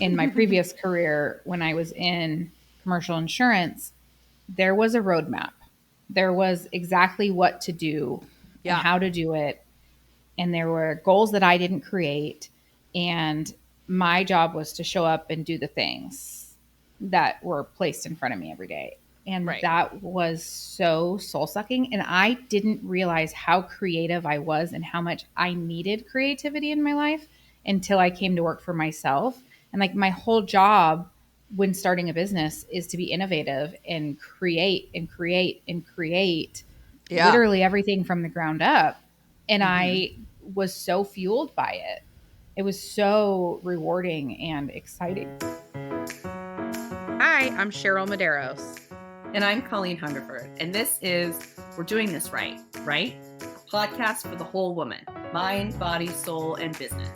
in my previous career, when I was in commercial insurance, there was a roadmap. There was exactly what to do and Yeah. how to do it. And there were goals that I didn't create. And my job was to show up and do the things that were placed in front of me every day. And Right. that was so soul sucking. And I didn't realize how creative I was and how much I needed creativity in my life until I came to work for myself. And like my whole job when starting a business is to be innovative and create and create and create Yeah. literally everything from the ground up. And Mm-hmm. I was so fueled by it. It was so rewarding and exciting. Hi, I'm Cheryl Medeiros. And I'm Colleen Hungerford. And this is We're Doing This Right, right? A podcast for the whole woman, mind, body, soul, and business.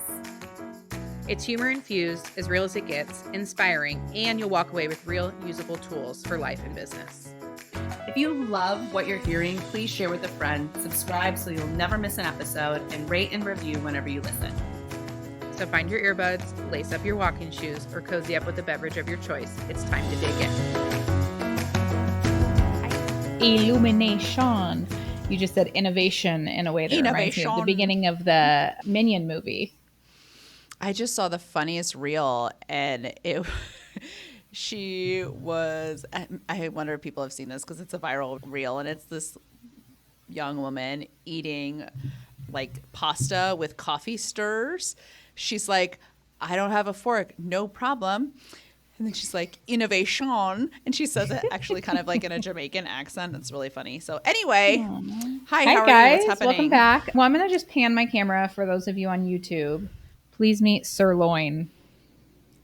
It's humor infused, as real as it gets, inspiring, and you'll walk away with real usable tools for life and business. If you love what you're hearing, please share with a friend, subscribe so you'll never miss an episode, and rate and review whenever you listen. So find your earbuds, lace up your walking shoes, or cozy up with a beverage of your choice. It's time to dig in. Illumination. You just said innovation in a way that reminds me of the beginning of the Minion movie. I just saw the funniest reel, and she was, I wonder if people have seen this because it's a viral reel, and it's this young woman eating like pasta with coffee stirs. She's like, I don't have a fork, no problem. And then she's like, innovation. And she says it actually kind of like in a Jamaican accent. It's really funny. So anyway, hi how guys. Are you? What's happening? Welcome back. Well, I'm going to just pan my camera for those of you on YouTube. Please meet Sirloin.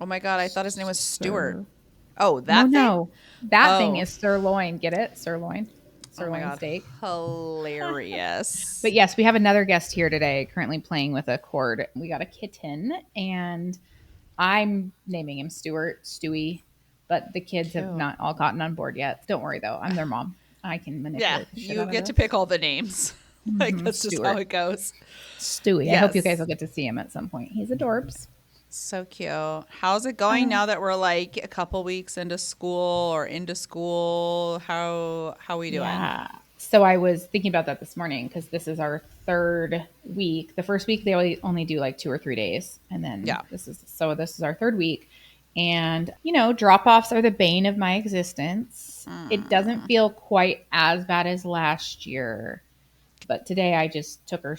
Oh my God, I thought his name was Stewart. Oh, that thing? No. That thing is sirloin. Get it? Sirloin. Sirloin steak. Hilarious. But yes, we have another guest here today currently playing with a cord. We got a kitten, and I'm naming him Stewart, Stewie, but the kids have not all gotten on board yet. Don't worry, though. I'm their mom. I can manipulate the shit you out get of to this. pick all the names. Like, that's just how it goes. Stewie. Yes. I hope you guys will get to see him at some point. He's adorbs. So cute. How's it going now that we're like a couple weeks into school? How are we doing? Yeah. So I was thinking about that this morning because this is our third week. The first week they only do like 2 or 3 days, and then this is our third week. And drop-offs are the bane of my existence. It doesn't feel quite as bad as last year, but today I just took her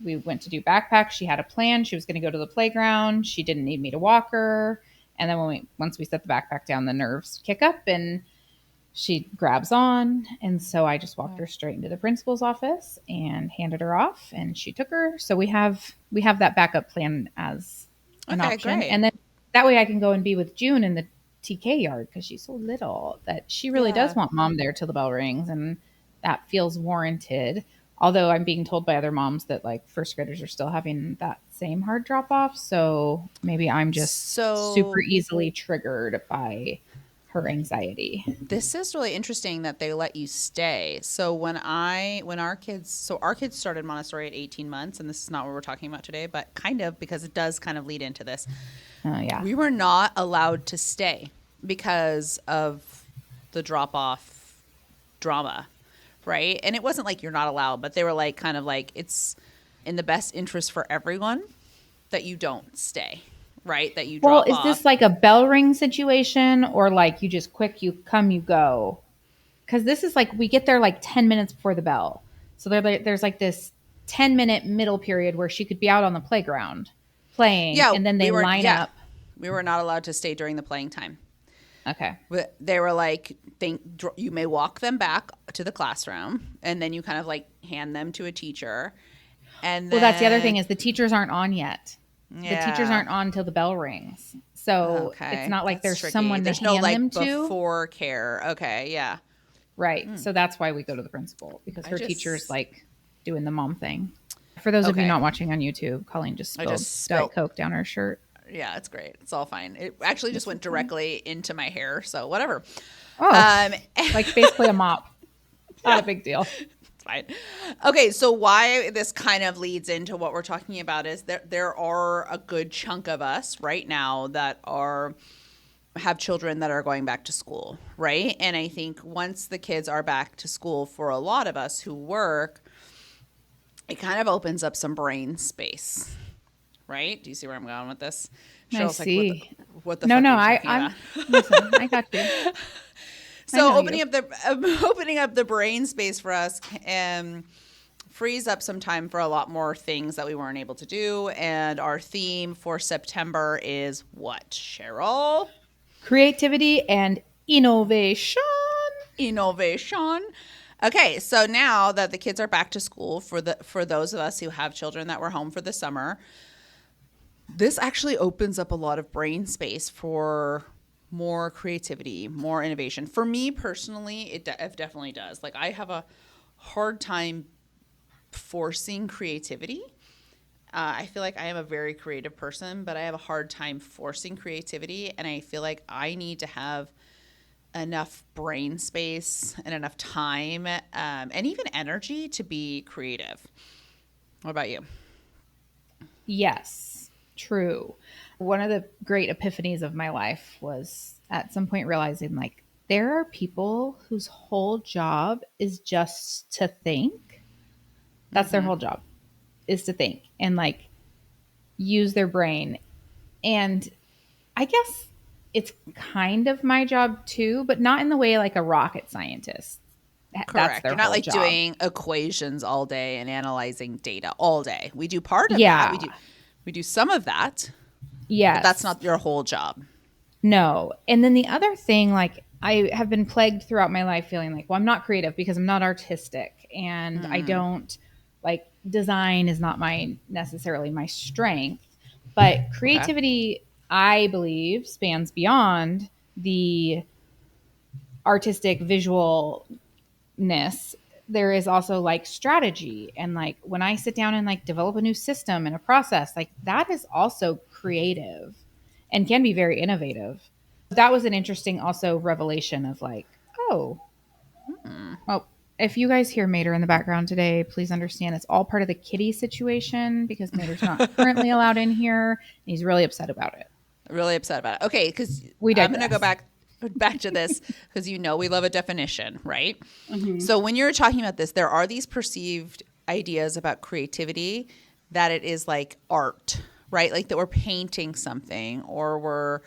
we went to do backpack. She had a plan. She was going to go to the playground. She didn't need me to walk her. And then once we set the backpack down, the nerves kick up and she grabs on. And so I just walked her straight into the principal's office and handed her off, and she took her. So we have that backup plan as an option. Great. And then that way I can go and be with June in the TK yard because she's so little that she really does want mom there till the bell rings, and that feels warranted. Although I'm being told by other moms that like first graders are still having that same hard drop off. So maybe I'm just super easily triggered by her anxiety. This is really interesting that they let you stay. So when our kids started Montessori at 18 months, and this is not what we're talking about today, but kind of, because it does kind of lead into this. We were not allowed to stay because of the drop off drama. Right. And it wasn't like you're not allowed, but they were like, kind of like, it's in the best interest for everyone that you don't stay. Right. That you drop off. Well, is this like a bell ring situation, or like you just you come, you go? Because this is like we get there like 10 minutes before the bell. So there's like this 10-minute middle period where she could be out on the playground playing. And then they line up. We were not allowed to stay during the playing time. Okay. They were like, you may walk them back to the classroom, and then you kind of like hand them to a teacher. And then, that's the other thing is the teachers aren't on yet. Yeah. The teachers aren't on until the bell rings. So it's not like there's someone to hand them to. Before care. Okay. Yeah. Right. So that's why we go to the principal, because her teacher's like doing the mom thing. For those of you not watching on YouTube, Colleen just spilled Diet Coke down her shirt. Yeah, it's great. It's all fine. It actually just went directly into my hair, so whatever. Oh, like basically a mop. Not a big deal. Fine. Okay, so why this kind of leads into what we're talking about is there are a good chunk of us right now that have children that are going back to school, right? And I think once the kids are back to school, for a lot of us who work, it kind of opens up some brain space, right? Do you see where I'm going with this? I see. Like, what the fuck are you talking about? Listen, I got you. So opening up the brain space for us frees up some time for a lot more things that we weren't able to do. And our theme for September is what, Cheryl? Creativity and innovation. Innovation. Okay, so now that the kids are back to school, for those of us who have children that were home for the summer, this actually opens up a lot of brain space for more creativity, more innovation. For me personally, it definitely does. Like, I have a hard time forcing creativity. I feel like I am a very creative person, but I have a hard time forcing creativity. And I feel like I need to have enough brain space and enough time and even energy to be creative. What about you? Yes, true. One of the great epiphanies of my life was at some point realizing, like, there are people whose whole job is just to think. That's their whole job, is to think and like use their brain. And I guess it's kind of my job too, but not in the way like a rocket scientist. Correct. That's their You're not whole like job. doing equations all day and analyzing data all day. We do part of that. We do some of that. Yes. But that's not your whole job. No. And then the other thing, like, I have been plagued throughout my life feeling like, well, I'm not creative because I'm not artistic, and I don't like, design is not necessarily my strength, but creativity, I believe, spans beyond the artistic visualness. There is also like strategy, and like when I sit down and like develop a new system and a process, like that is also creative and can be very innovative. That was an interesting also revelation of like, oh, well, if you guys hear Mater in the background today, please understand it's all part of the kitty situation because Mater's not currently allowed in here. And he's really upset about it. Really upset about it. Okay, because I'm going to go back to this because we love a definition, right? So when you're talking about this, there are these perceived ideas about creativity that it is like art, right? Like that we're painting something or we're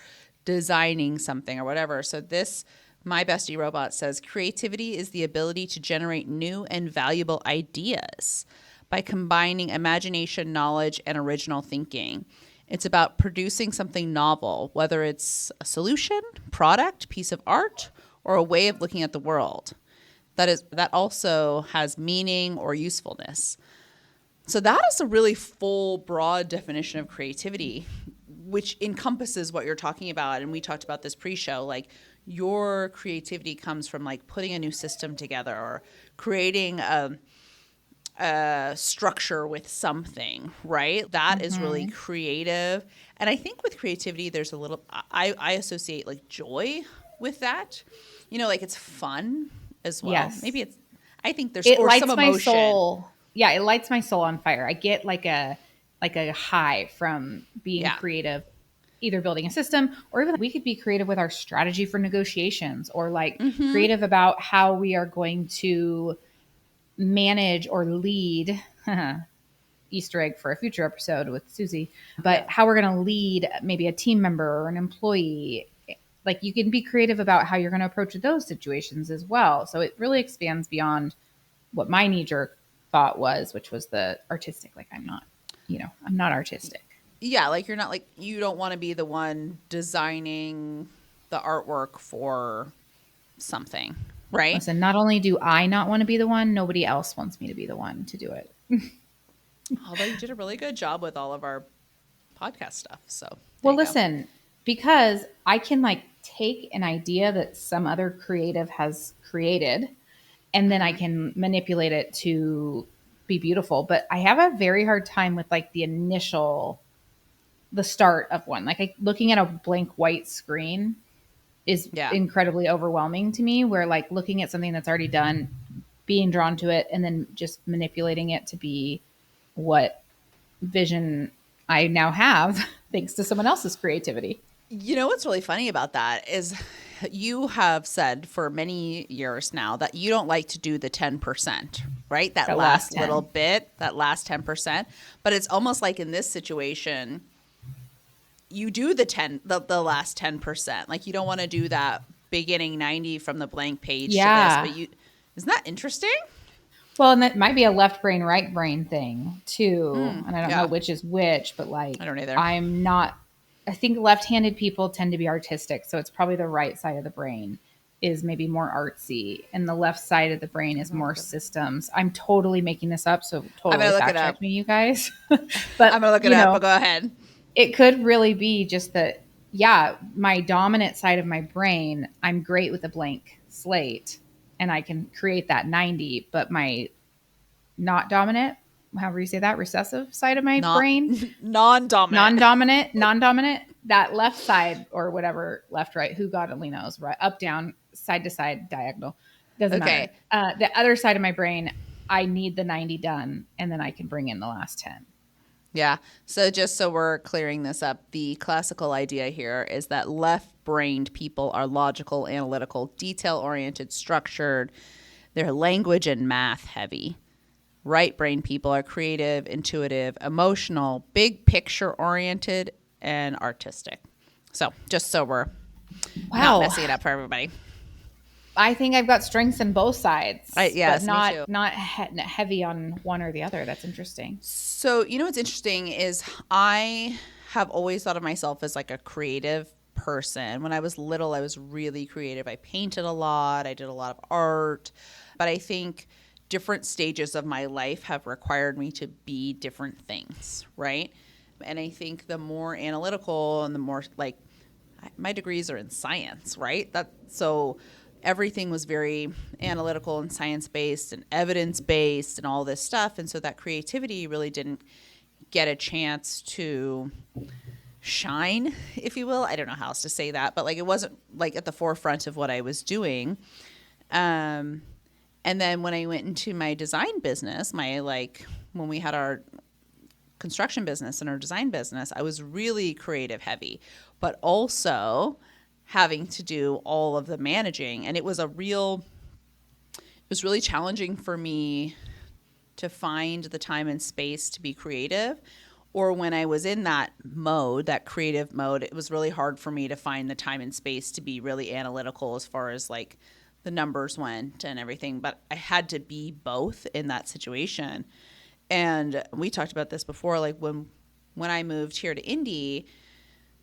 designing something or whatever. So this, My Bestie Robot says, creativity is the ability to generate new and valuable ideas by combining imagination, knowledge, and original thinking. It's about producing something novel, whether it's a solution, product, piece of art, or a way of looking at the world. That also has meaning or usefulness. So that is a really full, broad definition of creativity, which encompasses what you're talking about. And we talked about this pre-show, like your creativity comes from like putting a new system together or creating a structure with something, right? That is really creative. And I think with creativity, there's a little, I associate like joy with that, like it's fun as well. Yes. Maybe I think there's it or lights some emotion. My soul. Yeah, it lights my soul on fire. I get like a high from being creative, either building a system or even we could be creative with our strategy for negotiations or like creative about how we are going to manage or lead Easter egg for a future episode with Susie, but how we're going to lead maybe a team member or an employee. Like you can be creative about how you're going to approach those situations as well. So it really expands beyond what my knee-jerk thought was, which was the artistic. Like I'm not artistic. Yeah, like you're not like, you don't want to be the one designing the artwork for something, right? Listen, not only do I not want to be the one, nobody else wants me to be the one to do it. Although you did a really good job with all of our podcast stuff. So well, listen, because I can like take an idea that some other creative has created and then I can manipulate it to be beautiful. But I have a very hard time with like the start of one. Like looking at a blank white screen is incredibly overwhelming to me, where like looking at something that's already done being drawn to it and then just manipulating it to be what vision I now have thanks to someone else's creativity. You know what's really funny about that is you have said for many years now that you don't like to do the 10%, right? That last little bit, that last 10%. But it's almost like in this situation, you do the last 10%. Like you don't want to do that beginning 90 from the blank page to this. But isn't that interesting? Well, and that might be a left brain, right brain thing too. And I don't know which is which, but like, I don't either. I think left-handed people tend to be artistic. So it's probably the right side of the brain is maybe more artsy and the left side of the brain is more systems. I'm totally making this up. So totally fact check me, you guys. But I'm going to look it up, but go ahead. It could really be just that, my dominant side of my brain, I'm great with a blank slate and I can create that 90, but my not dominant, however you say that, recessive side of my brain, non-dominant, that left side or whatever, left, right, who God only knows, right, up, down, side to side, diagonal, doesn't matter. The other side of my brain, I need the 90 done, and then I can bring in the last 10. Yeah. So just so we're clearing this up, the classical idea here is that left-brained people are logical, analytical, detail-oriented, structured. They're language and math heavy. Right-brained people are creative, intuitive, emotional, big picture-oriented, and artistic. So just so we're not messing it up for everybody. I think I've got strengths in both sides, yes, but not heavy on one or the other. That's interesting. So, you know what's interesting is I have always thought of myself as like a creative person. When I was little, I was really creative. I painted a lot. I did a lot of art. But I think different stages of my life have required me to be different things, right? And I think the more analytical and the more like my degrees are in science, right? So everything was very analytical and science-based and evidence-based and all this stuff. And so that creativity really didn't get a chance to shine, if you will. I don't know how else to say that, but like it wasn't like at the forefront of what I was doing. And then when I went into my design business, when we had our construction business and our design business, I was really creative heavy, but also having to do all of the managing. And it was really challenging for me to find the time and space to be creative. Or when I was in that mode, that creative mode, it was really hard for me to find the time and space to be really analytical as far as like the numbers went and everything. But I had to be both in that situation. And we talked about this before, like when I moved here to Indy,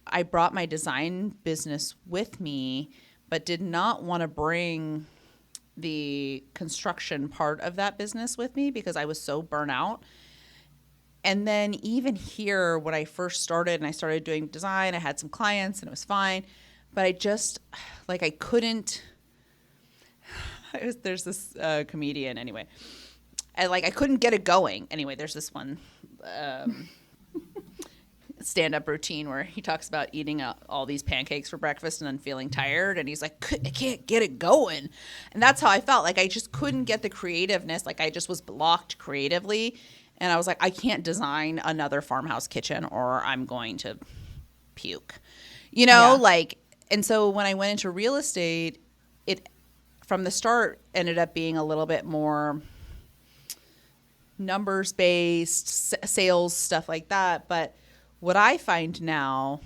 I brought my design business with me, but did not want to bring the construction part of that business with me because I was so burnt out. And then even here, when I first started and I started doing design, I had some clients and it was fine. But I just, like, I couldn't. There's this comedian, anyway. I couldn't get it going. Anyway, there's this one stand-up routine where he talks about eating all these pancakes for breakfast and then feeling tired, and he's like, I can't get it going. And that's how I felt. Like I just couldn't get the creativeness. Like I just was blocked creatively, and I was like, I can't design another farmhouse kitchen or I'm going to puke, and so when I went into real estate, it from the start ended up being a little bit more numbers based, sales, stuff like that. But what I find now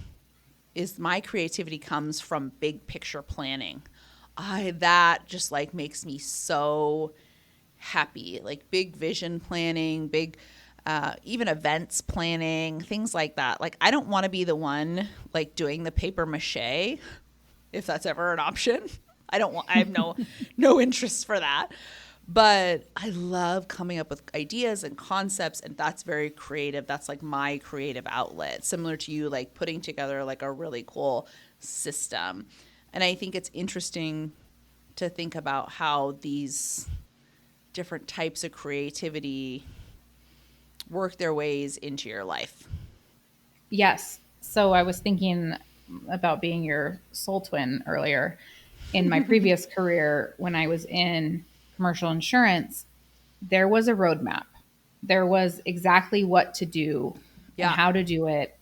is my creativity comes from big picture planning. That just like makes me so happy. Like big vision planning, big even events planning, things like that. Like I don't want to be the one like doing the paper mache, if that's ever an option. I have no interest for that. But I love coming up with ideas and concepts, and that's very creative. That's like my creative outlet, similar to you, like putting together like a really cool system. And I think it's interesting to think about how these different types of creativity work their ways into your life. Yes. So I was thinking about being your soul twin earlier. In my previous career, when I was in commercial insurance, there was a roadmap. There was exactly what to do and how to do it.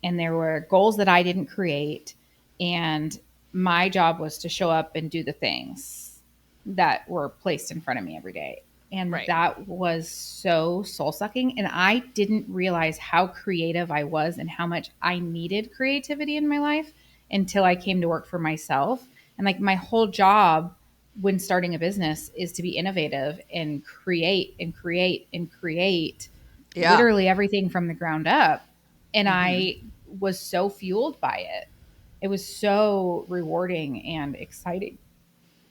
And there were goals that I didn't create. And my job was to show up and do the things that were placed in front of me every day. And that was so soul sucking. And I didn't realize how creative I was and how much I needed creativity in my life until I came to work for myself. And like my whole job when starting a business is to be innovative and create and create and create literally everything from the ground up. And I was so fueled by it. It was so rewarding and exciting.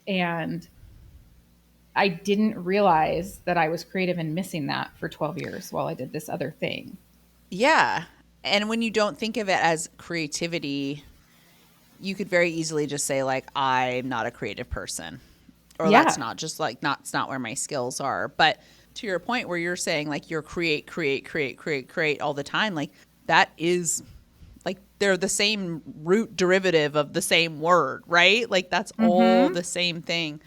And I didn't realize that I was creative and missing that for 12 years while I did this other thing. Yeah. And when you don't think of it as creativity, you could very easily just say like, I'm not a creative person, or that's not just like, it's not where my skills are. But to your point where you're saying like you're create all the time, like that is like, they're the same root derivative of the same word, right? Like that's all the same thing.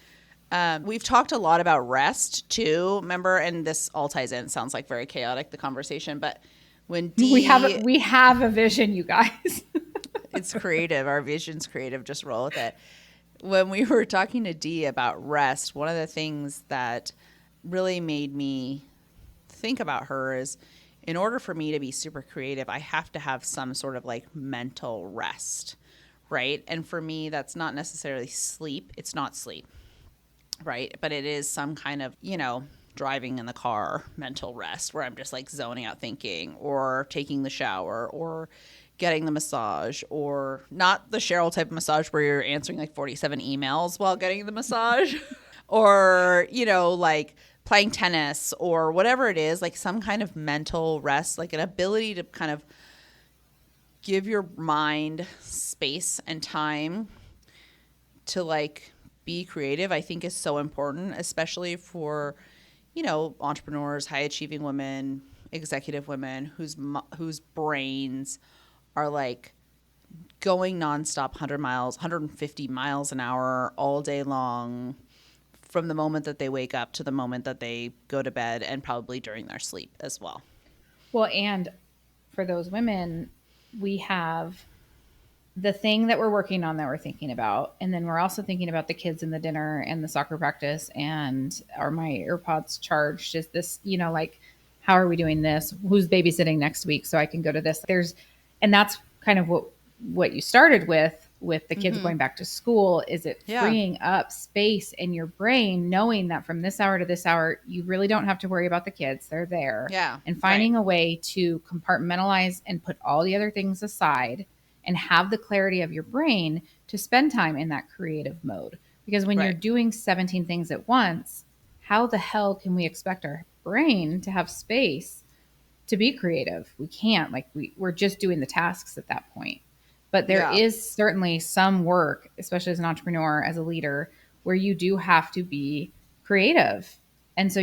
We've talked a lot about rest too, remember? And this all ties in. It sounds like very chaotic, the conversation, but when we have a vision, you guys. It's creative. Our vision's creative. Just roll with it. When we were talking to Dee about rest, one of the things that really made me think about her is, in order for me to be super creative, I have to have some sort of like mental rest, right? And for me, that's not necessarily sleep. It's not sleep, right? But it is some kind of, driving in the car mental rest where I'm just like zoning out thinking, or taking the shower, or getting the massage, or not the Cheryl type of massage where you're answering like 47 emails while getting the massage, or, like playing tennis or whatever it is, like some kind of mental rest, like an ability to kind of give your mind space and time to like be creative, I think is so important, especially for, entrepreneurs, high achieving women, executive women whose brains are like going nonstop 100 miles, 150 miles an hour all day long, from the moment that they wake up to the moment that they go to bed, and probably during their sleep as well. Well, and for those women, we have the thing that we're working on that we're thinking about. And then we're also thinking about the kids and the dinner and the soccer practice, and are my AirPods charged? Is this, like, how are we doing this? Who's babysitting next week so I can go to this? And that's kind of what you started with the kids going back to school. Is it freeing up space in your brain, knowing that from this hour to this hour, you really don't have to worry about the kids. They're there. Yeah. And finding a way to compartmentalize and put all the other things aside and have the clarity of your brain to spend time in that creative mode. Because when you're doing 17 things at once, how the hell can we expect our brain to have space to be creative? We can't. Like we're just doing the tasks at that point. But there is certainly some work, especially as an entrepreneur, as a leader, where you do have to be creative. And so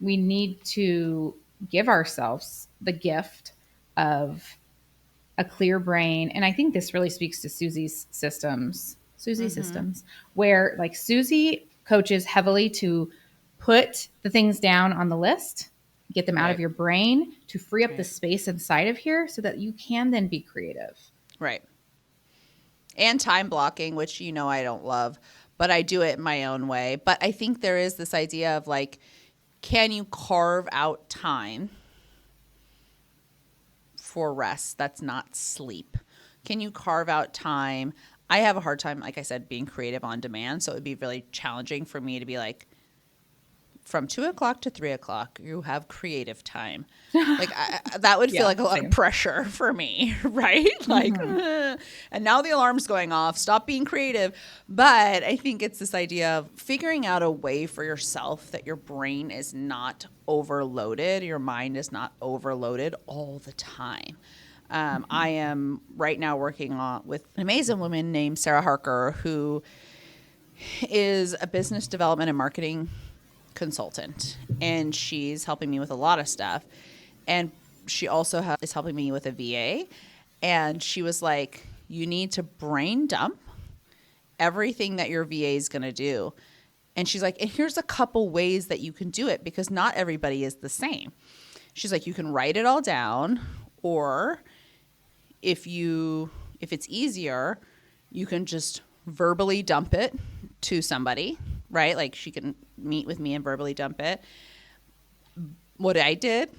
we need to give ourselves the gift of a clear brain. And I think this really speaks to Susie's systems, where like Susie coaches heavily to put the things down on the list, get them out of your brain, to free up the space inside of here so that you can then be creative. Right. And time blocking, which I don't love, but I do it my own way. But I think there is this idea of like, can you carve out time for rest that's not sleep? Can you carve out time? I have a hard time, like I said, being creative on demand. So it would be really challenging for me to be like, from 2 o'clock to 3 o'clock, you have creative time. Like that would feel like a lot of pressure for me, right? Like, and now the alarm's going off. Stop being creative. But I think it's this idea of figuring out a way for yourself that your brain is not overloaded, your mind is not overloaded all the time. I am right now working with an amazing woman named Sarah Harker, who is a business development and marketing consultant, and she's helping me with a lot of stuff, and she also is helping me with a VA. And she was like, you need to brain dump everything that your VA is going to do And she's like, and here's a couple ways that you can do it because not everybody is the same. She's like, you can write it all down, or if it's easier, you can just verbally dump it to somebody, right? Like she can meet with me and verbally dump it. What I did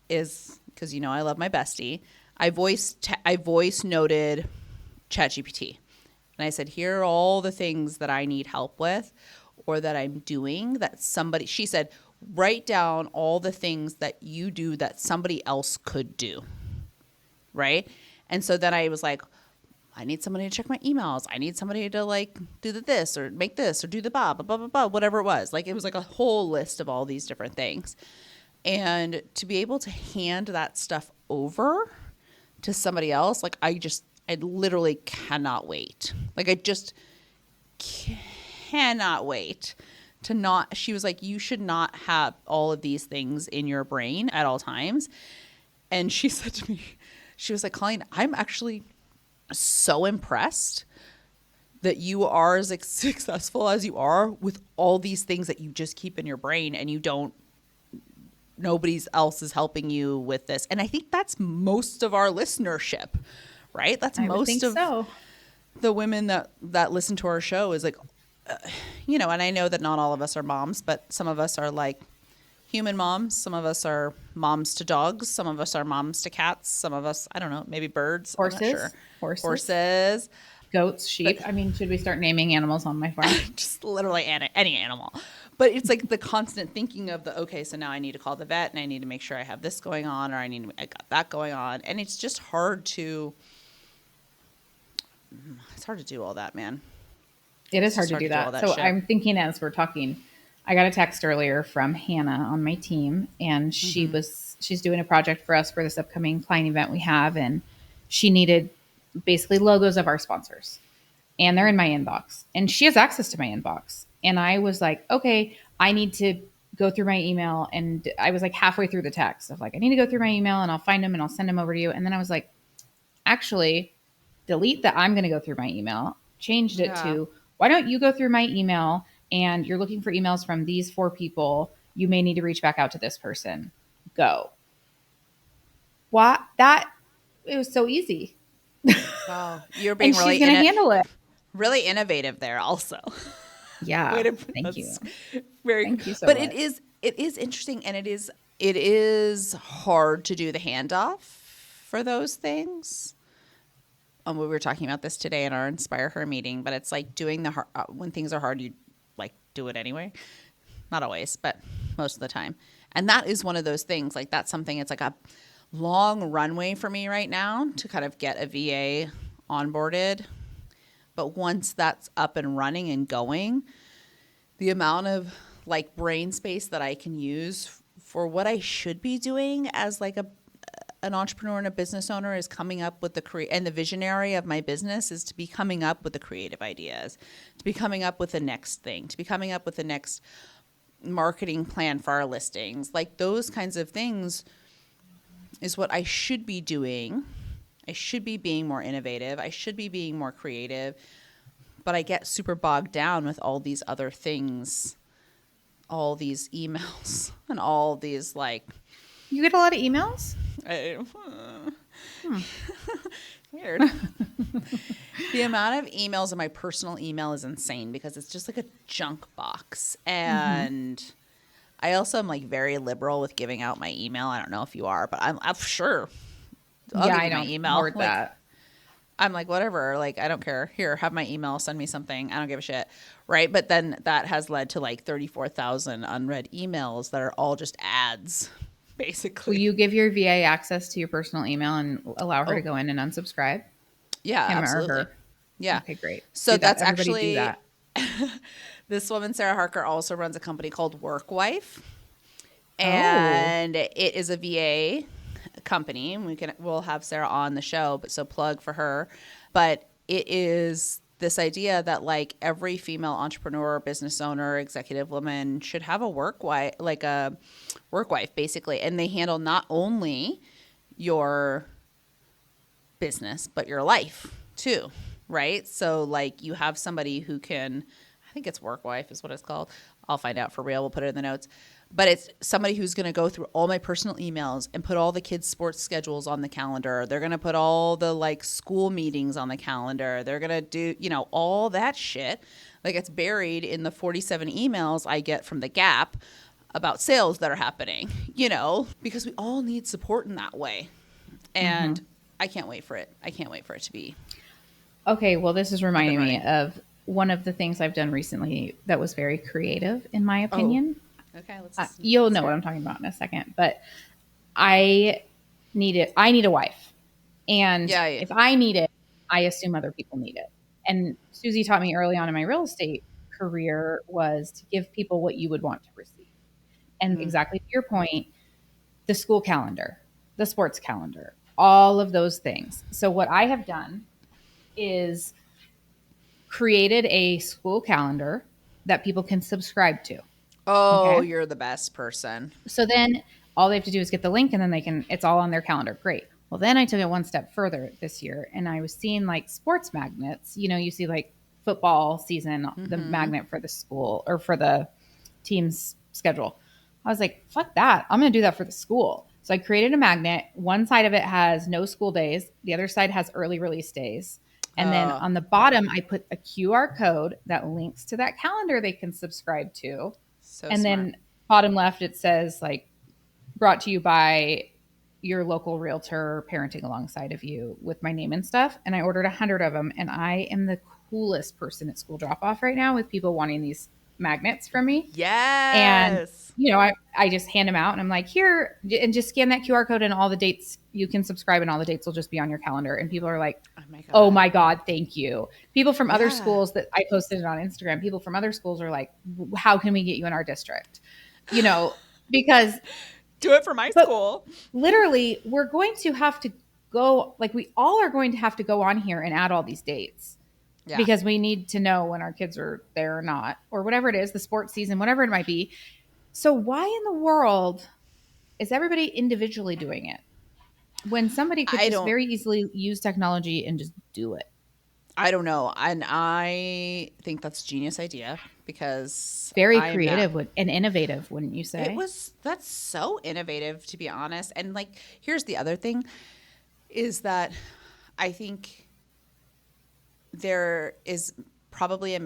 is, because I love my bestie, I voice noted ChatGPT. And I said, here are all the things that I need help with or that I'm doing that somebody, she said, write down all the things that you do that somebody else could do. Right? And so then I was like, I need somebody to check my emails. I need somebody to like do this or make this or do the blah, blah, blah, blah, whatever it was. Like it was like a whole list of all these different things. And to be able to hand that stuff over to somebody else, like I literally cannot wait. Like I just cannot wait to not, she was like, you should not have all of these things in your brain at all times. And she said to me, she was like, Colleen, I'm actually so impressed that you are as successful as you are with all these things that you just keep in your brain and nobody else is helping you with this. And I think that's most of our listenership, right? That's most of the women that listen to our show is like, and I know that not all of us are moms, but some of us are like human moms. Some of us are moms to dogs. Some of us are moms to cats. Some of us, I don't know, maybe birds. Horses. I'm not sure. Horses. Goats, sheep. But, should we start naming animals on my farm? Just literally any animal. But it's like the constant thinking of okay, so now I need to call the vet and I need to make sure I have this going on or I got that going on. And it's just it's hard to do all that, man. It is hard to do that. So I'm thinking as we're talking, I got a text earlier from Hannah on my team, and she's doing a project for us for this upcoming client event we have, and she needed basically logos of our sponsors, and they're in my inbox, and she has access to my inbox. And I was like, okay, I need to go through my email, and I was like halfway through the text of like, I need to go through my email and I'll find them and I'll send them over to you. And then I was like, actually, delete that. I'm going to go through my email. Changed it to, why don't you go through my email and you're looking for emails from these 4 people. You may need to reach back out to this person. Go. What? It was so easy. Wow. You're being and really she's going to handle it. Really innovative there also. Yeah. Thank you. Thank you so much. But it is interesting, and it is hard to do the handoff for those things. We were talking about this today in our InspireHER meeting, but it's like doing the hard, when things are hard, you like do it anyway. Not always, but most of the time. And that is one of those things. Like that's something. It's like a long runway for me right now to kind of get a VA onboarded. But once that's up and running and going, the amount of like brain space that I can use for what I should be doing as like an entrepreneur and a business owner is coming up with and the visionary of my business is to be coming up with the creative ideas, to be coming up with the next thing, to be coming up with the next marketing plan for our listings. Like those kinds of things is what I should be doing. I should be being more innovative. I should be being more creative. But I get super bogged down with all these other things, all these emails and all these like. You get a lot of emails? Weird. The amount of emails in my personal email is insane because it's just like a junk box. And I also am like very liberal with giving out my email. I don't know if you are, but I'm sure. I don't email that. I'm like, whatever. Like, I don't care. Here, have my email. Send me something. I don't give a shit. Right. But then that has led to like 34,000 unread emails that are all just ads, basically. Will you give your VA access to your personal email and allow her to go in and unsubscribe? Yeah, absolutely. Yeah. Okay, great. So that's actually, this woman, Sarah Harker, also runs a company called Workwife. And it is a VA company. We'll have Sarah on the show, but so plug for her. But it is this idea that like every female entrepreneur, business owner, executive woman should have a work wife basically, and they handle not only your business but your life too, right? So like you have somebody who can, I think it's Workwife is what it's called, I'll find out for real. We'll put it in the notes. But it's somebody who's going to go through all my personal emails and put all the kids' sports schedules on the calendar. They're going to put all the like school meetings on the calendar. They're going to do, you know, all that shit. Like it's buried in the 47 emails I get from the Gap about sales that are happening, you know, because we all need support in that way. And I can't wait for it. I can't wait for it to be. Okay, well, this is reminding me of one of the things I've done recently that was very creative, in my opinion. Okay, let's. You'll know what I'm talking about in a second, but I need a wife, and if I need it, I assume other people need it. And Susie taught me early on in my real estate career was to give people what you would want to receive. And exactly to your point, the school calendar, the sports calendar, all of those things. So what I have done is created a school calendar that people can subscribe to. Oh, okay? You're the best person. So then all they have to do is get the link and then it's all on their calendar. Great. Well, then I took it one step further this year and I was seeing like sports magnets. You know, you see like football season, the magnet for the school or for the team's schedule. I was like, fuck that. I'm going to do that for the school. So I created a magnet. One side of it has no school days. The other side has early release days. And then on the bottom, I put a QR code that links to that calendar they can subscribe to. Then bottom left, it says like brought to you by your local realtor parenting alongside of you with my name and stuff. And I ordered 100 of them. And I am the coolest person at school drop off right now with people wanting these magnets from me. Yes. And, you know, I just hand them out and I'm like, here, and just scan that QR code and all the dates you can subscribe and all the dates will just be on your calendar. And people are like, oh my God, thank you. People from other schools that I posted it on Instagram, people from other schools are like, how can we get you in our district? You know, because do it for my school. Literally, we're going to have to go, like we all are going to have to go on here and add all these dates. Yeah. Because we need to know when our kids are there or not, or whatever it is, the sports season, whatever it might be. So why in the world is everybody individually doing it when somebody could just very easily use technology and just do it? I don't know. And I think that's a genius idea because very creative and innovative, wouldn't you say? That's so innovative, to be honest. And like, here's the other thing is that I think there is probably a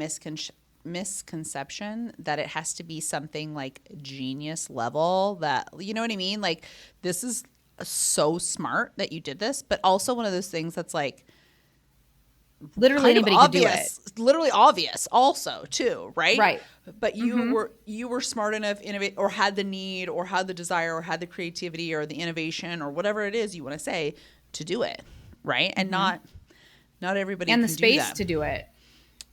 misconception that it has to be something like genius level that, you know what I mean? Like, this is so smart that you did this, but also one of those things that's like literally anybody could do it. Literally obvious also too, right? Right. But you were smart enough, innovate, or had the need or had the desire or had the creativity or the innovation or whatever it is you want to say to do it, right? And not everybody and can the space do that. to do it,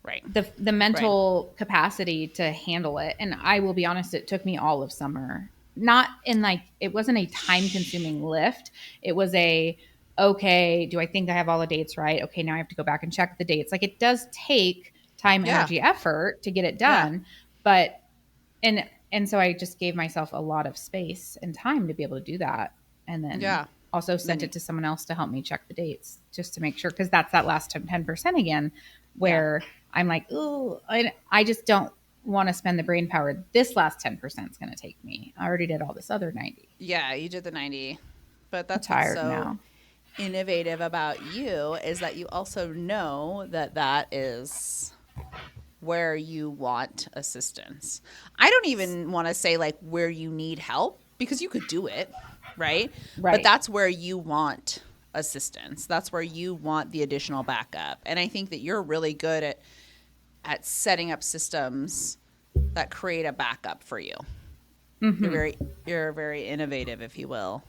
right? The mental capacity to handle it. And I will be honest, it took me all of summer. Not in like it wasn't a time consuming lift. It was okay, do I think I have all the dates right? Okay, now I have to go back and check the dates. Like it does take time, energy, effort to get it done, but and so I just gave myself a lot of space and time to be able to do that, and then also sent it to someone else to help me check the dates just to make sure, because that's that last 10% again where I'm like, ooh, I just don't want to spend the brain power this last 10% is going to take me. I already did all this other 90. Yeah, you did the 90, but that's I'm tired now. Innovative about you is that you also know that is where you want assistance. I don't even want to say like where you need help because you could do it. Right. But that's where you want assistance. That's where you want the additional backup. And I think that you're really good at setting up systems that create a backup for you. Mm-hmm. You're very innovative, if you will,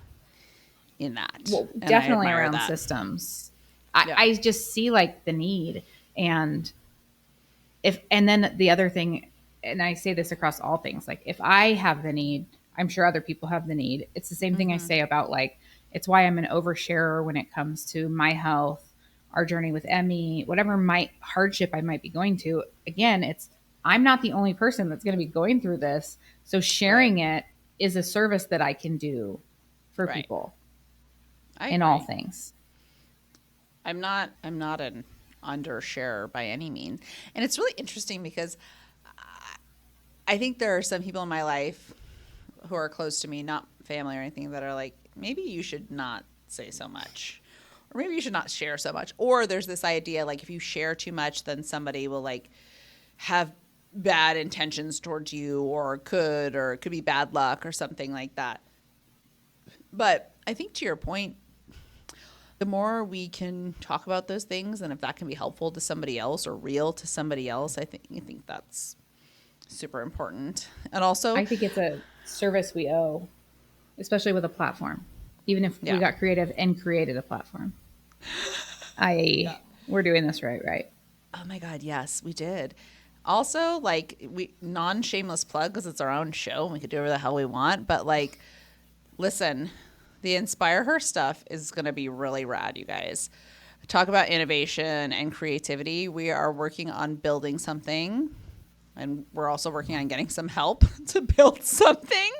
in that. Well, definitely around systems. I just see like the need, and then the other thing, and I say this across all things, like if I have the need, I'm sure other people have the need. It's the same thing I say about like, it's why I'm an oversharer when it comes to my health, our journey with Emmy, whatever hardship I might be going to. Again, I'm not the only person that's going to be going through this. So sharing it is a service that I can do for people in all things. I'm not an undersharer by any means. And it's really interesting because I think there are some people in my life who are close to me, not family or anything, that are like, maybe you should not say so much, or maybe you should not share so much. Or there's this idea, like, if you share too much, then somebody will like have bad intentions towards you, or it could be bad luck or something like that. But I think, to your point, the more we can talk about those things, and if that can be helpful to somebody else or real to somebody else, I think that's super important. And also, I think it's a service we owe, especially with a platform. Even if we got creative and created a platform, we're doing this right. Oh my God, yes, we did. Also, like, we non-shameless plug, because it's our own show and we could do whatever the hell we want. But like, listen, the Inspire Her stuff is going to be really rad, you guys. Talk about innovation and creativity. We are working on building something, and we're also working on getting some help to build something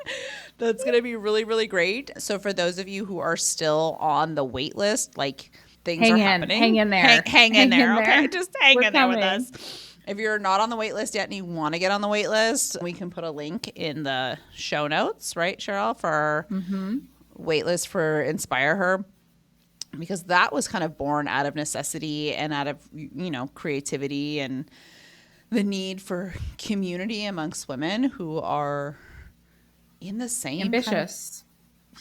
that's going to be really, really great. So for those of you who are still on the wait list, like, things are happening. Hang in there. Hang in there. Okay, just hang in there coming. with us. If you're not on the wait list yet and you want to get on the wait list, we can put a link in the show notes, right, Cheryl, for our wait list for Inspire Her. Because that was kind of born out of necessity and out of, creativity and the need for community amongst women who are in the same ambitious.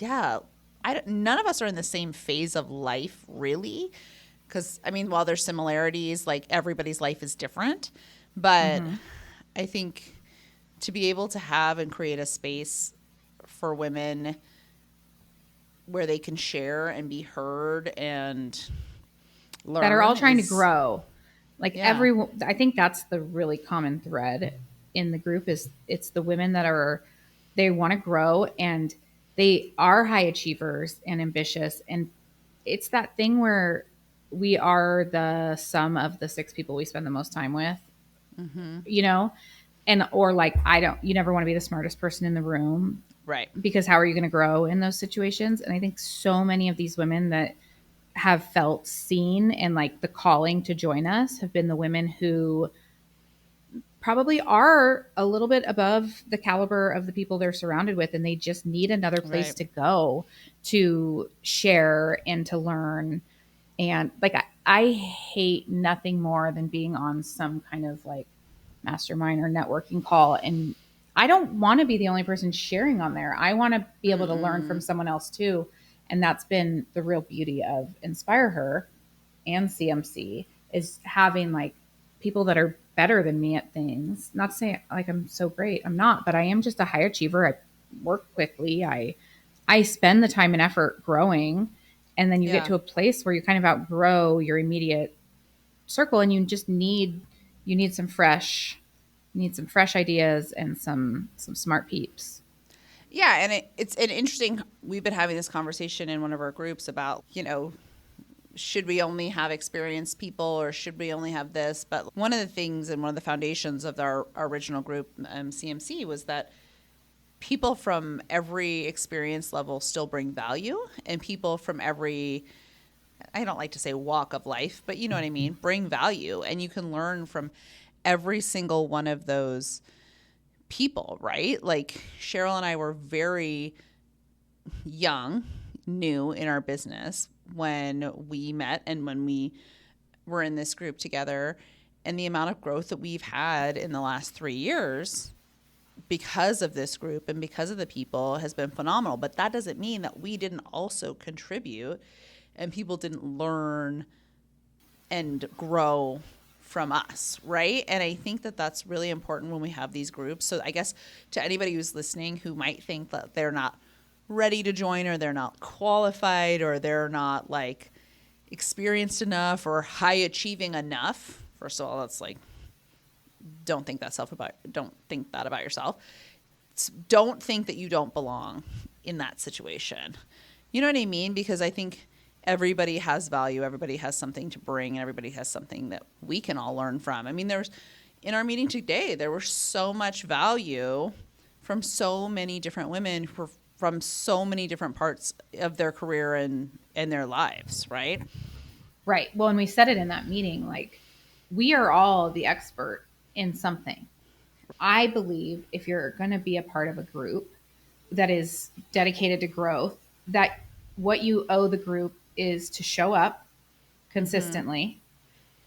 None of us are in the same phase of life, really. Because, while there's similarities, like, everybody's life is different. But I think to be able to have and create a space for women where they can share and be heard and learn. That are all trying to grow. Like, I think that's the really common thread in the group is it's the women that they want to grow, and they are high achievers and ambitious. And it's that thing where we are the sum of the 6 people we spend the most time with, or like, you never want to be the smartest person in the room. Right. Because how are you going to grow in those situations? And I think so many of these women that have felt seen and like the calling to join us have been the women who probably are a little bit above the caliber of the people they're surrounded with. And they just need another place to go to share and to learn. And like, I hate nothing more than being on some kind of like mastermind or networking call, and I don't want to be the only person sharing on there. I want to be able to learn from someone else too. And that's been the real beauty of Inspire Her and CMC, is having like people that are better than me at things. Not to say like I'm so great. I'm not, but I am just a high achiever. I work quickly. I spend the time and effort growing. And then you get to a place where you kind of outgrow your immediate circle, and you just need some fresh ideas and some smart peeps. Yeah, and it's an interesting. We've been having this conversation in one of our groups about, should we only have experienced people, or should we only have this? But one of the things and one of the foundations of our original group, CMC, was that people from every experience level still bring value, and people from every, I don't like to say walk of life, but you know what I mean, bring value. And you can learn from every single one of those people, right? Like, Cheryl and I were very young, new in our business when we met and when we were in this group together. And the amount of growth that we've had in the last 3 years because of this group and because of the people has been phenomenal. But that doesn't mean that we didn't also contribute and people didn't learn and grow from us, right? And I think that that's really important when we have these groups. So I guess to anybody who's listening who might think that they're not ready to join, or they're not qualified, or they're not like experienced enough or high achieving enough. First of all, that's like, don't think that about yourself. Don't think that you don't belong in that situation. You know what I mean? Because I think everybody has value, everybody has something to bring, and everybody has something that we can all learn from. In our meeting today, there was so much value from so many different women from so many different parts of their career and their lives, right? Right. Well, and we said it in that meeting, like, we are all the expert in something. I believe if you're going to be a part of a group that is dedicated to growth, that what you owe the group is to show up consistently.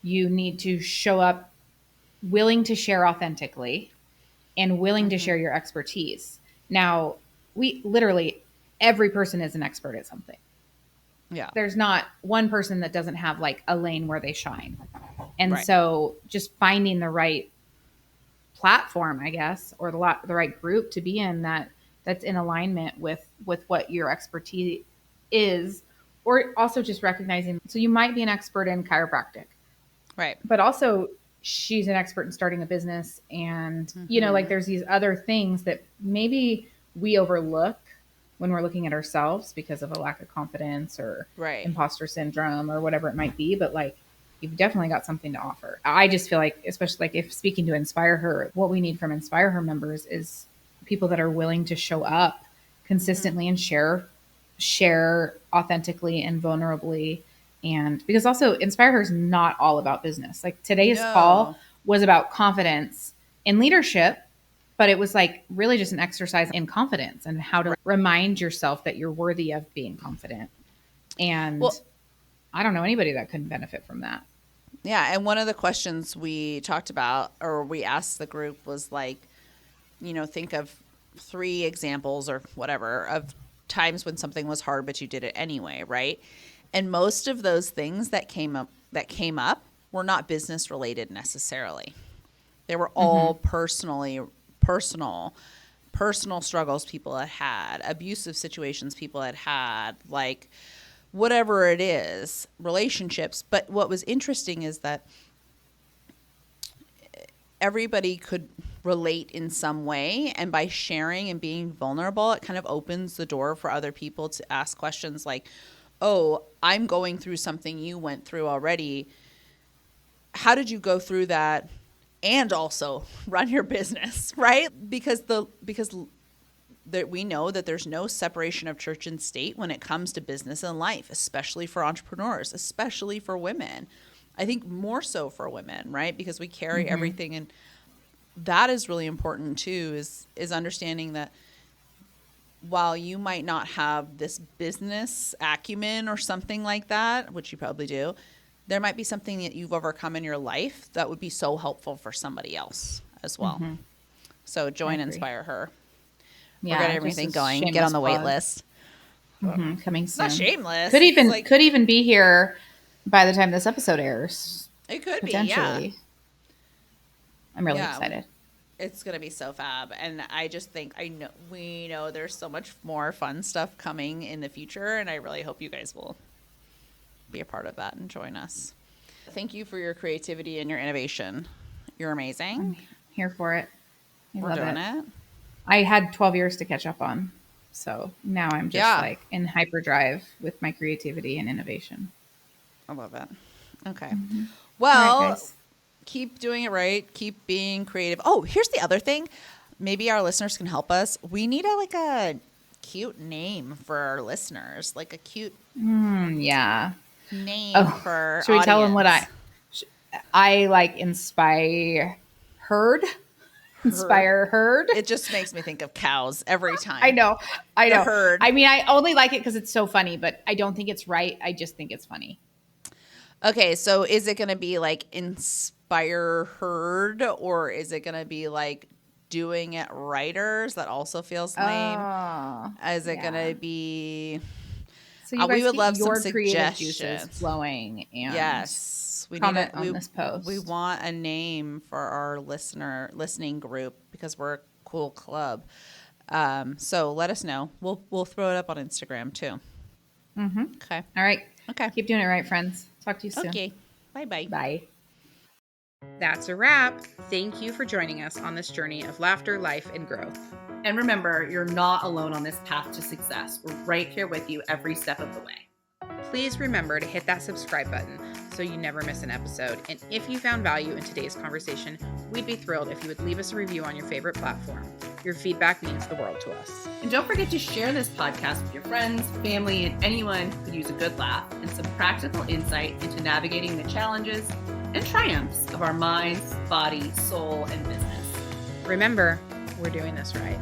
You need to show up willing to share authentically and willing to share your expertise. Now, we literally, every person is an expert at something. Yeah. There's not one person that doesn't have like a lane where they shine. And Right. so just finding the right platform, I guess, or the right group to be in that's in alignment with what your expertise is, or also just recognizing, so you might be an expert in chiropractic. Right. But also she's an expert in starting a business. And, you know, like there's these other things that maybe we overlook when we're looking at ourselves because of a lack of confidence or imposter syndrome or whatever it might be. But like, you've definitely got something to offer. I just feel like, especially like if speaking to InspireHER, what we need from InspireHER members is people that are willing to show up consistently and share authentically and vulnerably. And because also InspireHER is not all about business. Like today's call was about confidence and leadership, but it was like really just an exercise in confidence and how to remind yourself that you're worthy of being confident. And I don't know anybody that couldn't benefit from that. Yeah. And one of the questions we talked about, or we asked the group, was like, you know, think of 3 examples or whatever of times when something was hard, but you did it anyway. Right. And most of those things that came up were not business related necessarily. They were all personal struggles people had, abusive situations people had, like whatever it is, relationships. But what was interesting is that everybody could relate in some way. And by sharing and being vulnerable, it kind of opens the door for other people to ask questions like, oh, I'm going through something you went through already. How did you go through that and also run your business, right? Because we know that there's no separation of church and state when it comes to business and life, especially for entrepreneurs, especially for women. I think more so for women, right? Because we carry everything. And that is really important too, is understanding that while you might not have this business acumen or something like that, which you probably do, there might be something that you've overcome in your life that would be so helpful for somebody else as well. So join InspireHER. Yeah, we're getting everything going. Get on the wait list. Coming soon. It's not shameless. Could even be here by the time this episode airs. It could potentially. Be, yeah. I'm really excited. It's going to be so fab. And I just think we know there's so much more fun stuff coming in the future. And I really hope you guys will be a part of that and join us. Thank you for your creativity and your innovation. You're amazing. I'm here for it. We're doing it. I had 12 years to catch up on. So now I'm just like in hyperdrive with my creativity and innovation. I love it. Okay. Well, keep doing it right. Keep being creative. Oh, here's the other thing. Maybe our listeners can help us. We need a cute name for our listeners, like a cute name for should we audience. tell them what I like? InspireHER. InspireHER. It just makes me think of cows every time. I know. The herd. I mean, I only like it because it's so funny, but I don't think it's right. I just think it's funny. Okay, so is it going to be like InspireHER, or is it going to be like Doing It Writers? That also feels lame. Is it going to be? So you guys we would love your some creative suggestions juices flowing, and we comment on this post. We want a name for our listening group because we're a cool club. So let us know. We'll throw it up on Instagram too. Okay. All right. Okay. Keep doing it right, friends. Talk to you soon. Okay. Bye-bye. Bye. That's a wrap. Thank you for joining us on this journey of laughter, life, and growth. And remember, you're not alone on this path to success. We're right here with you every step of the way. Please remember to hit that subscribe button so you never miss an episode. And if you found value in today's conversation, we'd be thrilled if you would leave us a review on your favorite platform. Your feedback means the world to us. And don't forget to share this podcast with your friends, family, and anyone who could use a good laugh and some practical insight into navigating the challenges and triumphs of our minds, body, soul, and business. Remember, we're doing this right.